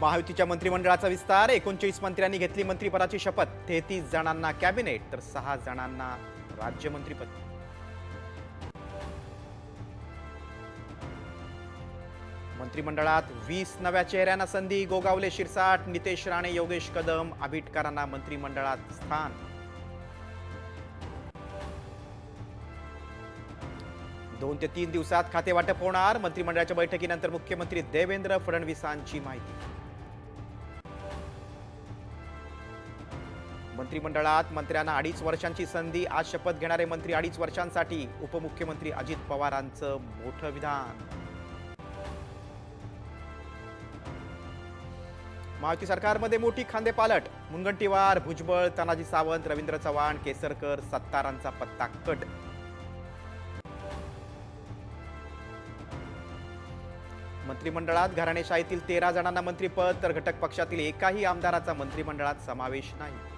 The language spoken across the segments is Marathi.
महायुतीच्या मंत्रिमंडळाचा विस्तार 39 मंत्र्यांनी घेतली मंत्रिपदाची शपथ 33 जणांना कॅबिनेट तर 6 जणांना राज्यमंत्रीपद। मंत्रिमंडळात 20 नव्या चेहऱ्यांना संधी गोगावले शिरसाट नितेश राणे योगेश कदम आबिटकरांना मंत्रिमंडळात स्थान। 2 ते 3 दिवसात खाते वाटप होणार मंत्रिमंडळाच्या बैठकीनंतर मुख्यमंत्री देवेंद्र फडणवीसांची माहिती। मंत्रिमंडळात मंत्र्यांना 2.5 वर्षांची संधी आज शपथ घेणारे मंत्री 2.5 वर्षांसाठी उपमुख्यमंत्री अजित पवारांचं मोठं विधान। महायुती सरकारमध्ये मोठी खांदेपालट मुनगंटीवार भुजबळ तानाजी सावंत रवींद्र चव्हाण केसरकर सत्तारांचा पत्ता कट। मंत्रिमंडळात घराणेशाहीतील 13 जणांना मंत्रिपद तर घटक पक्षातील एकाही आमदाराचा मंत्रिमंडळात समावेश नाही।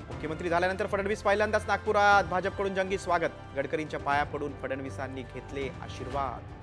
मुख्यमंत्री झाल्यानंतर फडणवीस पहिल्यांदाच नागपुरात भाजपकडून जंगी स्वागत गडकरींच्या पाया पडून फडणवीसांनी घेतले आशीर्वाद।